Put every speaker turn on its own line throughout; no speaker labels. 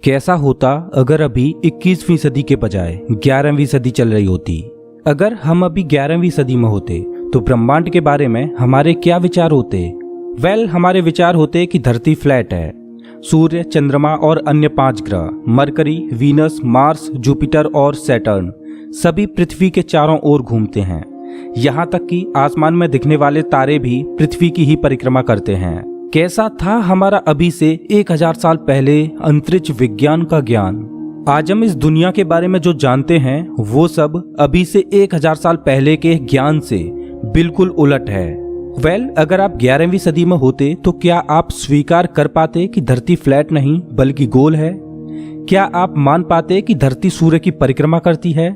कैसा होता अगर अभी 21वीं सदी के बजाय 11वीं सदी चल रही होती। अगर हम अभी 11वीं सदी में होते तो ब्रह्मांड के बारे में हमारे क्या विचार होते? हमारे विचार होते कि धरती फ्लैट है। सूर्य, चंद्रमा और अन्य 5 ग्रह मरकरी, वीनस, मार्स, जुपिटर और सैटर्न सभी पृथ्वी के चारों ओर घूमते हैं। यहाँ तक कि आसमान में दिखने वाले तारे भी पृथ्वी की ही परिक्रमा करते हैं। कैसा था हमारा अभी से 1000 साल पहले अंतरिक्ष विज्ञान का ज्ञान? आज हम इस दुनिया के बारे में जो जानते हैं वो सब अभी से 1000 साल पहले के ज्ञान से बिल्कुल उलट है। अगर आप 11वीं सदी में होते तो क्या आप स्वीकार कर पाते कि धरती फ्लैट नहीं बल्कि गोल है? क्या आप मान पाते कि धरती सूर्य की परिक्रमा करती है?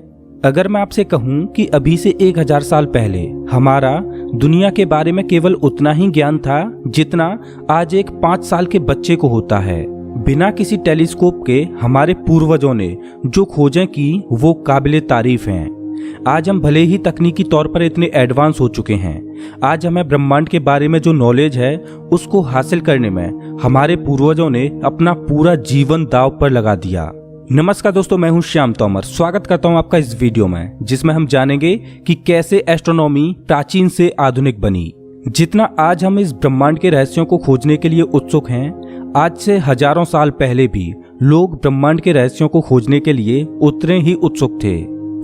अगर मैं आपसे कहूं कि अभी से 1000 साल पहले हमारा दुनिया के बारे में केवल उतना ही ज्ञान था जितना आज एक 5 साल के बच्चे को होता है। बिना किसी टेलीस्कोप के हमारे पूर्वजों ने जो खोजें की वो काबिले तारीफ हैं। आज हम भले ही तकनीकी तौर पर इतने एडवांस हो चुके हैं, आज हमें ब्रह्मांड के बारे में जो नॉलेज है उसको हासिल करने में हमारे पूर्वजों ने अपना पूरा जीवन दांव पर लगा दिया। नमस्कार दोस्तों, मैं हूं श्याम तोमर। स्वागत करता हूं आपका इस वीडियो में जिसमें हम जानेंगे कि कैसे एस्ट्रोनॉमी प्राचीन से आधुनिक बनी। जितना आज हम इस ब्रह्मांड के रहस्यों को खोजने के लिए उत्सुक हैं, आज से हजारों साल पहले भी लोग ब्रह्मांड के रहस्यों को खोजने के लिए उतने ही उत्सुक थे।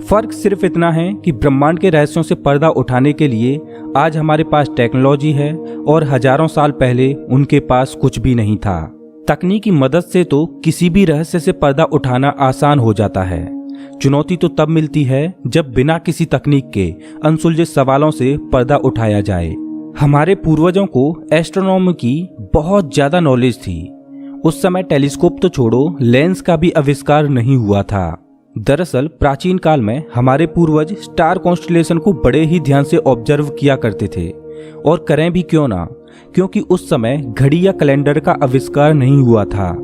फर्क सिर्फ इतना है कि ब्रह्मांड के रहस्यों से पर्दा उठाने के लिए आज हमारे पास टेक्नोलॉजी है और हजारों साल पहले उनके पास कुछ भी नहीं था। तकनीक की मदद से तो किसी भी रहस्य से पर्दा उठाना आसान हो जाता है। चुनौती तो तब मिलती है जब बिना किसी तकनीक के अनसुलझे सवालों से पर्दा उठाया जाए। हमारे पूर्वजों को एस्ट्रोनॉमी की बहुत ज्यादा नॉलेज थी। उस समय टेलीस्कोप तो छोड़ो, लेंस का भी आविष्कार नहीं हुआ था। दरअसल प्राचीन काल में हमारे पूर्वज स्टार कॉन्स्टेलेशन को बड़े ही ध्यान से ऑब्जर्व किया करते थे, और करें भी क्यों ना, क्योंकि उस समय घड़ी या कैलेंडर का आविष्कार नहीं हुआ था।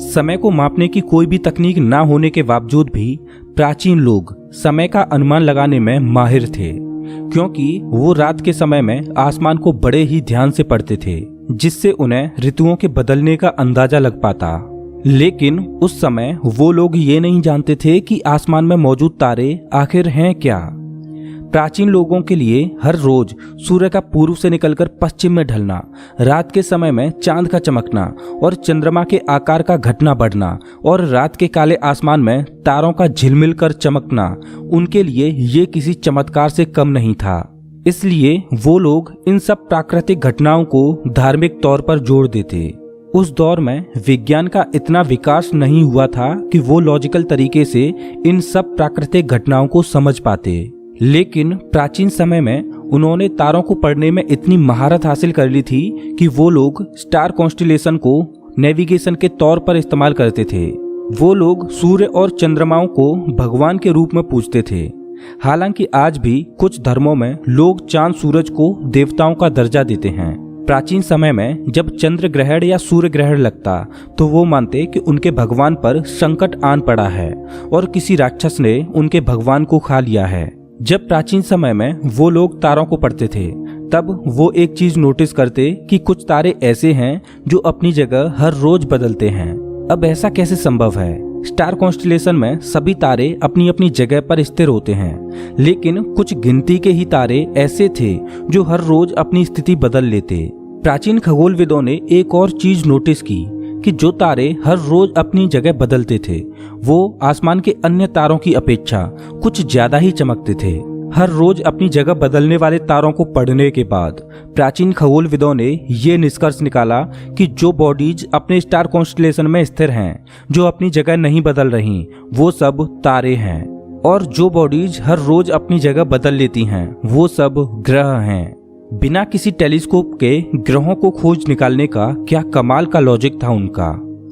समय को मापने की कोई भी तकनीक ना होने के बावजूद भी प्राचीन लोग समय का अनुमान लगाने में माहिर थे, क्योंकि वो रात के समय में आसमान को बड़े ही ध्यान से पढ़ते थे, जिससे उन्हें ऋतुओं के बदलने का अंदाजा लग पाता। लेकिन उस समय वो लोग ये नहीं जानते थे कि आसमान में मौजूद तारे आखिर हैं क्या। प्राचीन लोगों के लिए हर रोज सूर्य का पूर्व से निकलकर पश्चिम में ढलना, रात के समय में चांद का चमकना और चंद्रमा के आकार का घटना बढ़ना और रात के काले आसमान में तारों का झिलमिल कर चमकना उनके लिए ये किसी चमत्कार से कम नहीं था। इसलिए वो लोग इन सब प्राकृतिक घटनाओं को धार्मिक तौर पर जोड़ देते। उस दौर में विज्ञान का इतना विकास नहीं हुआ था कि वो लॉजिकल तरीके से इन सब प्राकृतिक घटनाओं को समझ पाते। लेकिन प्राचीन समय में उन्होंने तारों को पढ़ने में इतनी महारत हासिल कर ली थी कि वो लोग स्टार कॉन्स्टेलेशन को नेविगेशन के तौर पर इस्तेमाल करते थे। वो लोग सूर्य और चंद्रमाओं को भगवान के रूप में पूजते थे। हालांकि आज भी कुछ धर्मों में लोग चांद सूरज को देवताओं का दर्जा देते हैं। प्राचीन समय में जब चंद्र ग्रहण या सूर्य ग्रहण लगता तो वो मानते कि उनके भगवान पर संकट आन पड़ा है और किसी राक्षस ने उनके भगवान को खा लिया है। जब प्राचीन समय में वो लोग तारों को पढ़ते थे तब वो एक चीज नोटिस करते कि कुछ तारे ऐसे हैं जो अपनी जगह हर रोज बदलते हैं। अब ऐसा कैसे संभव है? स्टार कॉन्स्टेलेशन में सभी तारे अपनी अपनी जगह पर स्थिर होते हैं, लेकिन कुछ गिनती के ही तारे ऐसे थे जो हर रोज अपनी स्थिति बदल लेते। प्राचीन खगोलविदों ने एक और चीज नोटिस की कि जो तारे हर रोज अपनी जगह बदलते थे वो आसमान के अन्य तारों की अपेक्षा कुछ ज्यादा ही चमकते थे। हर रोज अपनी जगह बदलने वाले तारों को पढ़ने के बाद प्राचीन खगोलविदों ने ये निष्कर्ष निकाला कि जो बॉडीज अपने स्टार कॉन्स्टेलेशन में स्थिर हैं, जो अपनी जगह नहीं बदल रही, वो सब तारे हैं, और जो बॉडीज हर रोज अपनी जगह बदल लेती हैं वो सब ग्रह हैं। बिना किसी टेलीस्कोप के ग्रहों को खोज निकालने का क्या कमाल का लॉजिक था उनका।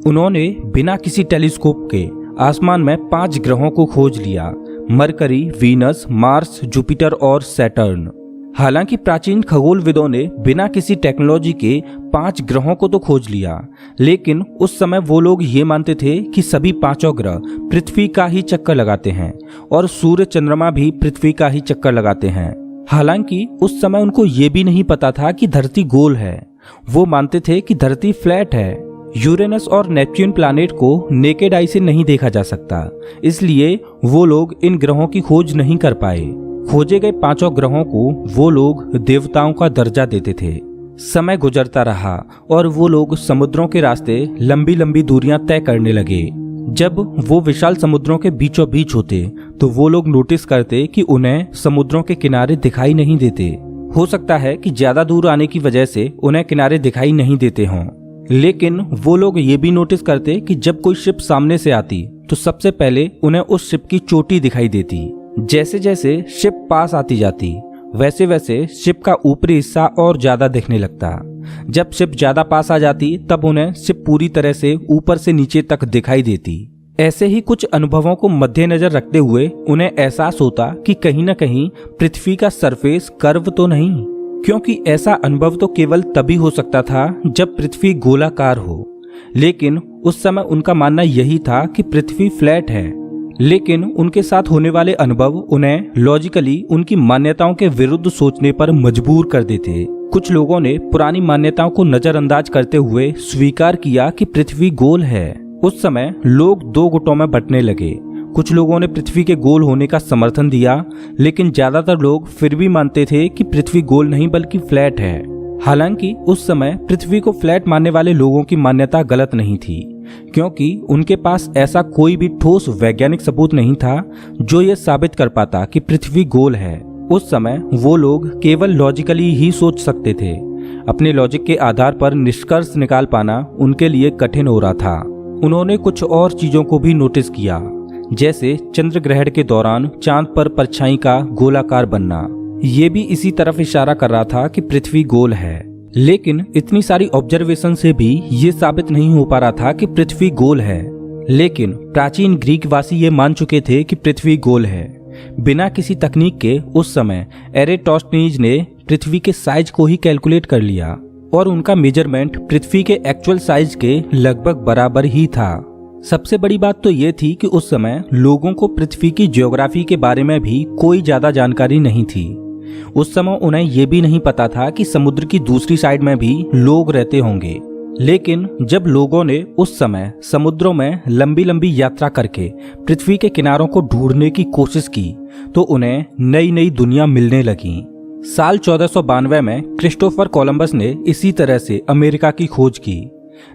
उन्होंने बिना किसी टेलीस्कोप के आसमान में 5 ग्रहों को खोज लिया: मरकरी, वीनस, मार्स, जुपिटर और सैटर्न। हालांकि प्राचीन खगोलविदों ने बिना किसी टेक्नोलॉजी के 5 ग्रहों को तो खोज लिया, लेकिन उस समय वो लोग ये मानते थे कि सभी 5 ग्रह पृथ्वी का ही चक्कर लगाते हैं और सूर्य, चंद्रमा भी पृथ्वी का ही चक्कर लगाते हैं। हालांकि उस समय उनको ये भी नहीं पता था कि धरती गोल है। वो मानते थे कि धरती फ्लैट है। यूरेनस और नेपच्यून प्लैनेट को नेकेड आई से नहीं देखा जा सकता, इसलिए वो लोग इन ग्रहों की खोज नहीं कर पाए। खोजे गए 5 ग्रहों को वो लोग देवताओं का दर्जा देते थे। समय गुजरता रहा और वो लोग समुद्रों के रास्ते लंबी लंबी दूरियां तय करने लगे। जब वो विशाल समुद्रों के बीचों बीच होते तो वो लोग नोटिस करते कि उन्हें समुद्रों के किनारे दिखाई नहीं देते। हो सकता है कि ज्यादा दूर आने की वजह से उन्हें किनारे दिखाई नहीं देते हों, लेकिन वो लोग ये भी नोटिस करते कि जब कोई शिप सामने से आती तो सबसे पहले उन्हें उस शिप की चोटी दिखाई देती। जैसे जैसे शिप पास आती जाती वैसे वैसे शिप का ऊपरी हिस्सा और ज्यादा दिखने लगता। जब शिप ज्यादा पास आ जाती तब उन्हें शिप पूरी तरह से ऊपर से नीचे तक दिखाई देती। ऐसे ही कुछ अनुभवों को मद्देनजर रखते हुए उन्हें एहसास होता कि कहीं न कहीं पृथ्वी का सरफेस कर्व तो नहीं, क्योंकि ऐसा अनुभव तो केवल तभी हो सकता था जब पृथ्वी गोलाकार हो। लेकिन उस समय उनका मानना यही था कि पृथ्वी फ्लैट है। लेकिन उनके साथ होने वाले अनुभव उन्हें लॉजिकली उनकी मान्यताओं के विरुद्ध सोचने पर मजबूर कर देते। कुछ लोगों ने पुरानी मान्यताओं को नजरअंदाज करते हुए स्वीकार किया कि पृथ्वी गोल है। उस समय लोग 2 गुटों में बंटने लगे। कुछ लोगों ने पृथ्वी के गोल होने का समर्थन दिया, लेकिन ज्यादातर लोग फिर भी मानते थे कि पृथ्वी गोल नहीं बल्कि फ्लैट है। हालांकि उस समय पृथ्वी को फ्लैट मानने वाले लोगों की मान्यता गलत नहीं थी, क्योंकि उनके पास ऐसा कोई भी ठोस वैज्ञानिक सबूत नहीं था जो ये साबित कर पाता कि पृथ्वी गोल है। उस समय वो लोग केवल लॉजिकली ही सोच सकते थे। अपने लॉजिक के आधार पर निष्कर्ष निकाल पाना उनके लिए कठिन हो रहा था। उन्होंने कुछ और चीजों को भी नोटिस किया, जैसे चंद्र ग्रहण के दौरान चांद पर परछाई का गोलाकार बनना। ये भी इसी तरफ इशारा कर रहा था कि पृथ्वी गोल है। लेकिन इतनी सारी ऑब्जर्वेशन से भी ये साबित नहीं हो पा रहा था कि पृथ्वी गोल है। लेकिन प्राचीन ग्रीक वासी ये मान चुके थे कि पृथ्वी गोल है। बिना किसी तकनीक के उस समय एरेटोस्थेनीज ने पृथ्वी के साइज को ही कैलकुलेट कर लिया और उनका मेजरमेंट पृथ्वी के एक्चुअल साइज के लगभग बराबर ही था। सबसे बड़ी बात तो ये थी कि उस समय लोगों को पृथ्वी की ज्योग्राफी के बारे में भी कोई ज्यादा जानकारी नहीं थी। उस समय उन्हें यह भी नहीं पता था कि समुद्र की दूसरी साइड में भी लोग रहते होंगे। लेकिन जब लोगों ने उस समय समुद्रों में लंबी लंबी यात्रा करके पृथ्वी के किनारों को ढूंढने की कोशिश की तो उन्हें नई नई दुनिया मिलने लगी। साल 1492 में क्रिस्टोफर कोलंबस ने इसी तरह से अमेरिका की खोज की।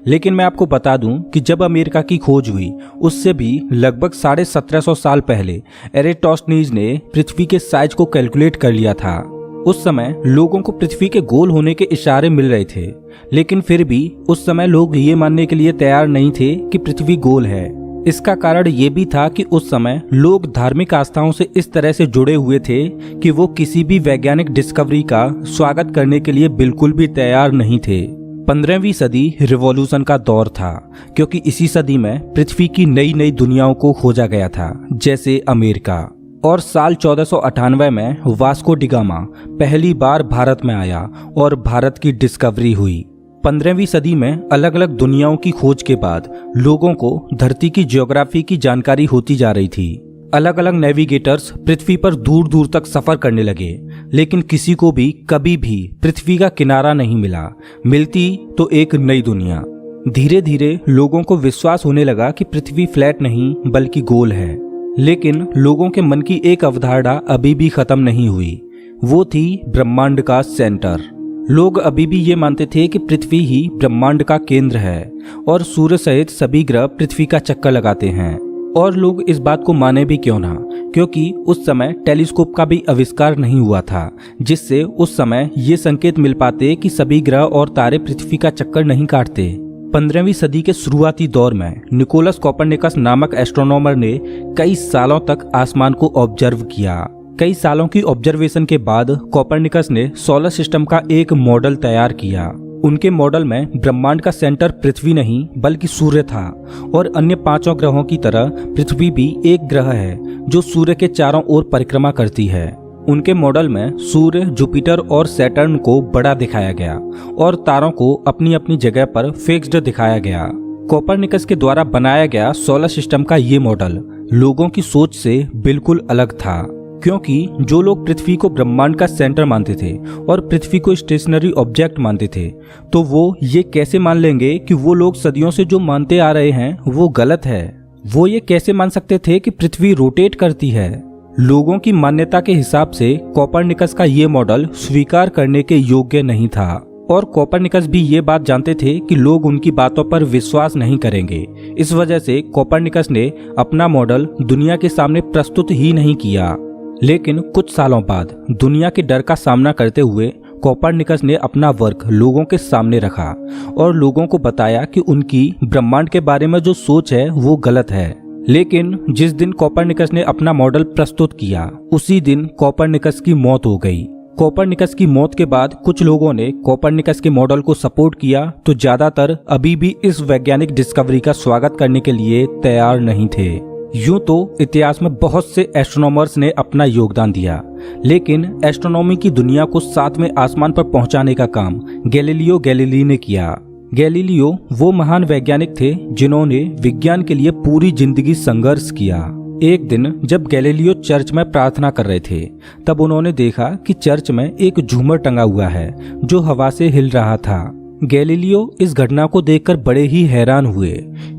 लेकिन मैं आपको बता दूं कि जब अमेरिका की खोज हुई उससे भी लगभग 1750 साल पहले एरेटोस्थेनीज ने पृथ्वी के साइज को कैलकुलेट कर लिया था। उस समय लोगों को पृथ्वी के गोल होने के इशारे मिल रहे थे, लेकिन फिर भी उस समय लोग ये मानने के लिए तैयार नहीं थे कि पृथ्वी गोल है। इसका कारण ये भी था कि उस समय लोग धार्मिक आस्थाओं से इस तरह से जुड़े हुए थे कि वो किसी भी वैज्ञानिक डिस्कवरी का स्वागत करने के लिए बिल्कुल भी तैयार नहीं थे। 15वीं सदी रिवॉल्यूशन का दौर था, क्योंकि इसी सदी में पृथ्वी की नई नई दुनियाओं को खोजा गया था, जैसे अमेरिका। और साल 1498 में वास्को डी गामा पहली बार भारत में आया और भारत की डिस्कवरी हुई। 15वीं सदी में अलग अलग दुनियाओं की खोज के बाद लोगों को धरती की ज्योग्राफी की जानकारी होती जा रही थी। अलग अलग नेविगेटर्स पृथ्वी पर दूर दूर तक सफर करने लगे, लेकिन किसी को भी कभी भी पृथ्वी का किनारा नहीं मिला। मिलती तो एक नई दुनिया। धीरे धीरे लोगों को विश्वास होने लगा कि पृथ्वी फ्लैट नहीं बल्कि गोल है। लेकिन लोगों के मन की एक अवधारणा अभी भी खत्म नहीं हुई, वो थी ब्रह्मांड का सेंटर। लोग अभी भी ये मानते थे कि पृथ्वी ही ब्रह्मांड का केंद्र है और सूर्य सहित सभी ग्रह पृथ्वी का चक्कर लगाते हैं। और लोग इस बात को माने भी क्यों ना, क्योंकि उस समय टेलीस्कोप का भी आविष्कार नहीं हुआ था, जिससे उस समय ये संकेत मिल पाते कि सभी ग्रह और तारे पृथ्वी का चक्कर नहीं काटते। 15वीं सदी के शुरुआती दौर में निकोलस कोपरनिकस नामक एस्ट्रोनॉमर ने कई सालों तक आसमान को ऑब्जर्व किया। कई सालों की ऑब्जर्वेशन के बाद कोपरनिकस ने सोलर सिस्टम का एक मॉडल तैयार किया। उनके मॉडल में ब्रह्मांड का सेंटर पृथ्वी नहीं बल्कि सूर्य था और अन्य 5 ग्रहों की तरह पृथ्वी भी एक ग्रह है जो सूर्य के चारों ओर परिक्रमा करती है। उनके मॉडल में सूर्य, जुपिटर और सैटर्न को बड़ा दिखाया गया और तारों को अपनी अपनी जगह पर फिक्स्ड दिखाया गया। कोपरनिकस के द्वारा बनाया गया सोलर सिस्टम का ये मॉडल लोगों की सोच से बिल्कुल अलग था। क्योंकि जो लोग पृथ्वी को ब्रह्मांड का सेंटर मानते थे और पृथ्वी को स्टेशनरी ऑब्जेक्ट मानते थे, तो वो ये कैसे मान लेंगे कि वो लोग सदियों से जो मानते आ रहे हैं वो गलत है। वो ये कैसे मान सकते थे कि पृथ्वी रोटेट करती है। लोगों की मान्यता के हिसाब से कोपरनिकस का ये मॉडल स्वीकार करने के योग्य नहीं था और कोपरनिकस भी ये बात जानते थे कि लोग उनकी बातों पर विश्वास नहीं करेंगे। इस वजह से कोपरनिकस ने अपना मॉडल दुनिया के सामने प्रस्तुत ही नहीं किया। लेकिन कुछ सालों बाद दुनिया के डर का सामना करते हुए कोपरनिकस ने अपना वर्क लोगों के सामने रखा और लोगों को बताया कि उनकी ब्रह्मांड के बारे में जो सोच है वो गलत है। लेकिन जिस दिन कोपरनिकस ने अपना मॉडल प्रस्तुत किया उसी दिन कोपरनिकस की मौत हो गई। कोपरनिकस की मौत के बाद कुछ लोगों ने कोपरनिकस के मॉडल को सपोर्ट किया, तो ज्यादातर अभी भी इस वैज्ञानिक डिस्कवरी का स्वागत करने के लिए तैयार नहीं थे। यूं तो इतिहास में बहुत से एस्ट्रोनॉमर्स ने अपना योगदान दिया, लेकिन एस्ट्रोनॉमी की दुनिया को सातवें आसमान पर पहुंचाने का काम गैलीलियो गैलीली ने किया। गैलीलियो वो महान वैज्ञानिक थे जिन्होंने विज्ञान के लिए पूरी जिंदगी संघर्ष किया। एक दिन जब गैलीलियो चर्च में प्रार्थना कर रहे थे, तब उन्होंने देखा कि चर्च में एक झूमर टंगा हुआ है जो हवा से हिल रहा था। गैलीलियो इस घटना को देखकर बड़े ही हैरान हुए,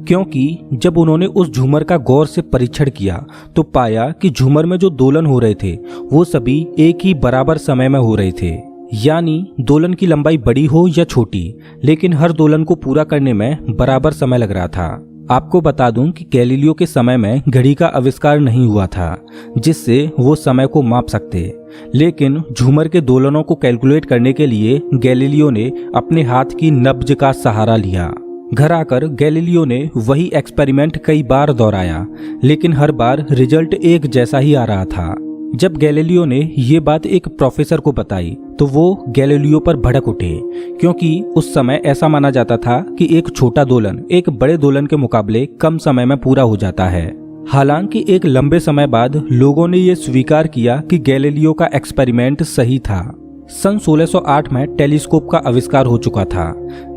क्योंकि जब उन्होंने उस झूमर का गौर से परीक्षण किया तो पाया कि झूमर में जो दोलन हो रहे थे वो सभी एक ही बराबर समय में हो रहे थे। यानी दोलन की लंबाई बड़ी हो या छोटी, लेकिन हर दोलन को पूरा करने में बराबर समय लग रहा था। आपको बता दूं कि गैलीलियो के समय में घड़ी का आविष्कार नहीं हुआ था जिससे वो समय को माप सकते, लेकिन झूमर के दोलनों को कैलकुलेट करने के लिए गैलीलियो ने अपने हाथ की नब्ज का सहारा लिया। घर आकर गैलीलियो ने वही एक्सपेरिमेंट कई बार दोहराया, लेकिन हर बार रिजल्ट एक जैसा ही आ रहा था। जब गैलीलियो ने ये बात एक प्रोफेसर को बताई तो वो गैलीलियो पर भड़क उठे, क्योंकि उस समय ऐसा माना जाता था कि एक छोटा दोलन एक बड़े दोलन के मुकाबले कम समय में पूरा हो जाता है। हालांकि एक लंबे समय बाद लोगों ने ये स्वीकार किया कि गैलीलियो का एक्सपेरिमेंट सही था। सन 1608 में टेलीस्कोप का आविष्कार हो चुका था।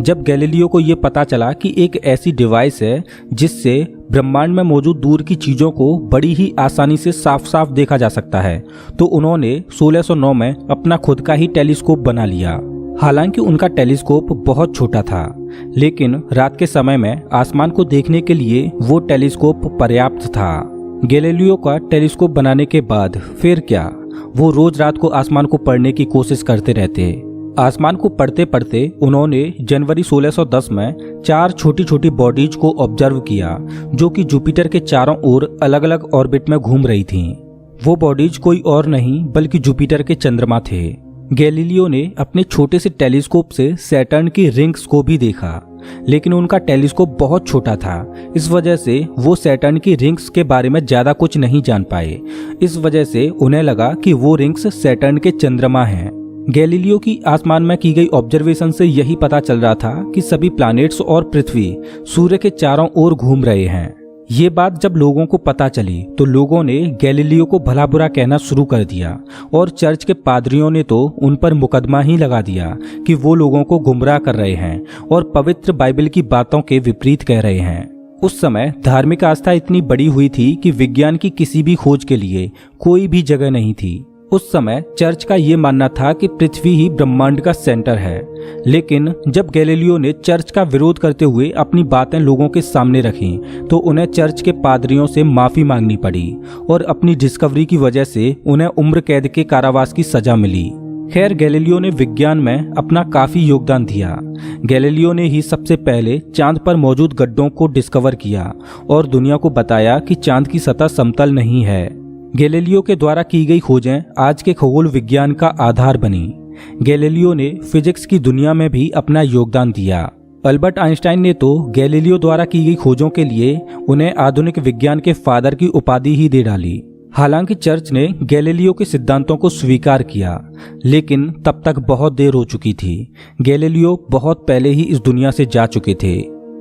जब गैलीलियो को ये पता चला कि एक ऐसी डिवाइस है जिससे ब्रह्मांड में मौजूद दूर की चीजों को बड़ी ही आसानी से साफ साफ देखा जा सकता है, तो उन्होंने 1609 में अपना खुद का ही टेलीस्कोप बना लिया। हालांकि उनका टेलीस्कोप बहुत छोटा था, लेकिन रात के समय में आसमान को देखने के लिए वो टेलीस्कोप पर्याप्त था। गैलीलियो का टेलीस्कोप बनाने के बाद फिर क्या, वो रोज रात को आसमान को पढ़ने की कोशिश करते रहते। आसमान को पढ़ते पढ़ते उन्होंने जनवरी 1610 में 4 छोटी छोटी बॉडीज को ऑब्जर्व किया जो कि जुपिटर के चारों ओर अलग अलग ऑर्बिट में घूम रही थीं। वो बॉडीज कोई और नहीं बल्कि जुपिटर के चंद्रमा थे। गैलीलियो ने अपने छोटे से टेलीस्कोप से सैटर्न की रिंग्स को भी देखा, लेकिन उनका टेलीस्कोप बहुत छोटा था। इस वजह से वो सैटर्न की रिंग्स के बारे में ज्यादा कुछ नहीं जान पाए। इस वजह से उन्हें लगा कि वो रिंग्स सैटर्न के चंद्रमा हैं। गैलीलियो की आसमान में की गई ऑब्जर्वेशन से यही पता चल रहा था कि सभी प्लैनेट्स और पृथ्वी सूर्य के चारों ओर घूम रहे हैं। ये बात जब लोगों को पता चली तो लोगों ने गैलीलियो को भला बुरा कहना शुरू कर दिया और चर्च के पादरियों ने तो उन पर मुकदमा ही लगा दिया कि वो लोगों को गुमराह कर रहे हैं और पवित्र बाइबल की बातों के विपरीत कह रहे हैं। उस समय धार्मिक आस्था इतनी बड़ी हुई थी कि विज्ञान की किसी भी खोज के लिए कोई भी जगह नहीं थी। उस समय चर्च का ये मानना था कि पृथ्वी ही ब्रह्मांड का सेंटर है। लेकिन जब गैलीलियो ने चर्च का विरोध करते हुए अपनी बातें लोगों के सामने रखी तो उन्हें चर्च के पादरियों से माफी मांगनी पड़ी और अपनी डिस्कवरी की वजह से उन्हें उम्र कैद के कारावास की सजा मिली। खैर, गैलीलियो ने विज्ञान में अपना काफी योगदान दिया। गैलीलियो ने ही सबसे पहले चांद पर मौजूद गड्ढों को डिस्कवर किया और दुनिया को बताया कि चांद की सतह समतल नहीं है। गैलीलियो के द्वारा की गई खोजें आज के खगोल विज्ञान का आधार बनी। गैलीलियो ने फिजिक्स की दुनिया में भी अपना योगदान दिया। अल्बर्ट आइंस्टाइन ने तो गैलीलियो द्वारा की गई खोजों के लिए उन्हें आधुनिक विज्ञान के फादर की उपाधि ही दे डाली। हालांकि चर्च ने गैलीलियो के सिद्धांतों को स्वीकार किया, लेकिन तब तक बहुत देर हो चुकी थी। गैलीलियो बहुत पहले ही इस दुनिया से जा चुके थे।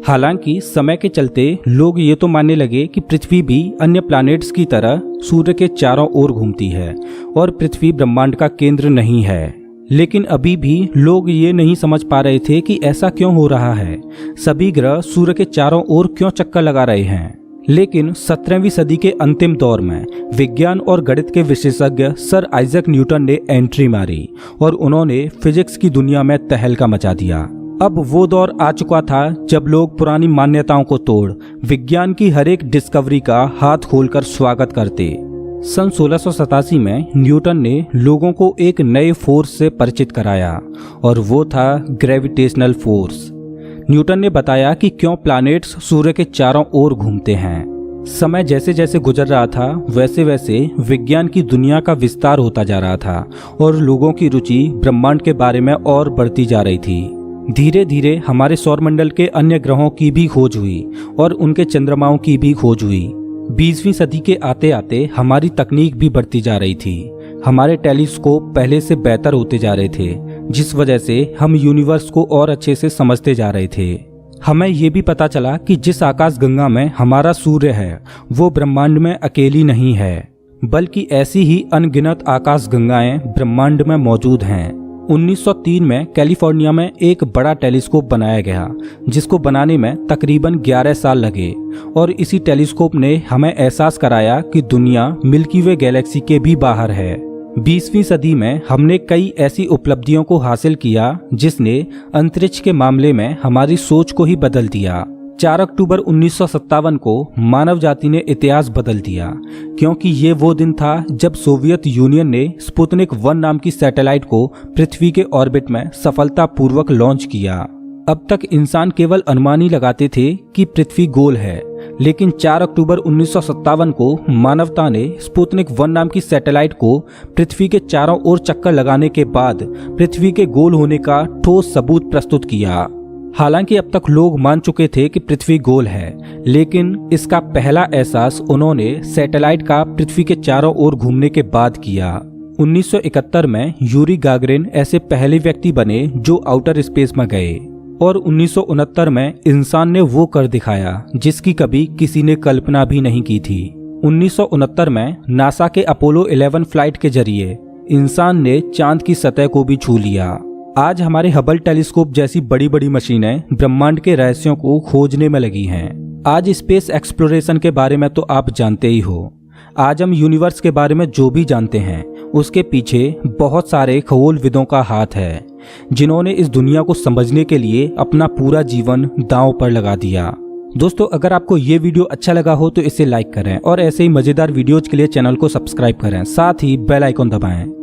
हालांकि समय के चलते लोग ये तो मानने लगे कि पृथ्वी भी अन्य प्लैनेट्स की तरह सूर्य के चारों ओर घूमती है और पृथ्वी ब्रह्मांड का केंद्र नहीं है। लेकिन अभी भी लोग ये नहीं समझ पा रहे थे कि ऐसा क्यों हो रहा है। सभी ग्रह सूर्य के चारों ओर क्यों चक्कर लगा रहे हैं। लेकिन 17वीं सदी के अंतिम दौर में विज्ञान और गणित के विशेषज्ञ सर आइजैक न्यूटन ने एंट्री मारी और उन्होंने फिजिक्स की दुनिया में तहलका मचा दिया। अब वो दौर आ चुका था जब लोग पुरानी मान्यताओं को तोड़ विज्ञान की हर एक डिस्कवरी का हाथ खोलकर स्वागत करते। सन 1687 में न्यूटन ने लोगों को एक नए फोर्स से परिचित कराया और वो था ग्रेविटेशनल फोर्स। न्यूटन ने बताया कि क्यों प्लैनेट्स सूर्य के चारों ओर घूमते हैं। समय जैसे जैसे गुजर रहा था वैसे वैसे विज्ञान की दुनिया का विस्तार होता जा रहा था और लोगों की रुचि ब्रह्मांड के बारे में और बढ़ती जा रही थी। धीरे धीरे हमारे सौरमंडल के अन्य ग्रहों की भी खोज हुई और उनके चंद्रमाओं की भी खोज हुई। 20वीं सदी के आते आते हमारी तकनीक भी बढ़ती जा रही थी। हमारे टेलीस्कोप पहले से बेहतर होते जा रहे थे, जिस वजह से हम यूनिवर्स को और अच्छे से समझते जा रहे थे। हमें ये भी पता चला कि जिस आकाश गंगा में हमारा सूर्य है वो ब्रह्मांड में अकेली नहीं है, बल्कि ऐसी ही अनगिनत आकाश गंगाएं ब्रह्मांड में मौजूद हैं। 1903 में कैलिफोर्निया में एक बड़ा टेलीस्कोप बनाया गया जिसको बनाने में तकरीबन 11 साल लगे और इसी टेलीस्कोप ने हमें एहसास कराया कि दुनिया मिल्की वे गैलेक्सी के भी बाहर है। 20वीं सदी में हमने कई ऐसी उपलब्धियों को हासिल किया जिसने अंतरिक्ष के मामले में हमारी सोच को ही बदल दिया। 4 अक्टूबर 1957 को मानव जाति ने इतिहास बदल दिया, क्योंकि ये वो दिन था जब सोवियत यूनियन ने स्पुतनिक 1 नाम की सैटेलाइट को पृथ्वी के ऑर्बिट में सफलतापूर्वक लॉन्च किया। अब तक इंसान केवल अनुमान ही लगाते थे कि पृथ्वी गोल है, लेकिन 4 अक्टूबर 1957 को मानवता ने स्पुतनिक 1 नाम की सैटेलाइट को पृथ्वी के चारों ओर चक्कर लगाने के बाद पृथ्वी के गोल होने का ठोस सबूत प्रस्तुत किया। हालांकि अब तक लोग मान चुके थे कि पृथ्वी गोल है, लेकिन इसका पहला एहसास उन्होंने सैटेलाइट का पृथ्वी के चारों ओर घूमने के बाद किया। 1971 में यूरी गागरिन ऐसे पहले व्यक्ति बने जो आउटर स्पेस में गए और 1969 में इंसान ने वो कर दिखाया जिसकी कभी किसी ने कल्पना भी नहीं की थी। 1969 में नासा के अपोलो 11 फ्लाइट के जरिए इंसान ने चांद की सतह को भी छू लिया। आज हमारे हबल टेलीस्कोप जैसी बड़ी बड़ी मशीनें ब्रह्मांड के रहस्यों को खोजने में लगी हैं। आज स्पेस एक्सप्लोरेशन के बारे में तो आप जानते ही हो। आज हम यूनिवर्स के बारे में जो भी जानते हैं उसके पीछे बहुत सारे खगोलविदों का हाथ है, जिन्होंने इस दुनिया को समझने के लिए अपना पूरा जीवन दांव पर लगा दिया। दोस्तों, अगर आपको ये वीडियो अच्छा लगा हो तो इसे लाइक करें और ऐसे ही मजेदार वीडियोज के लिए चैनल को सब्सक्राइब करें, साथ ही बेल आइकन दबाएं।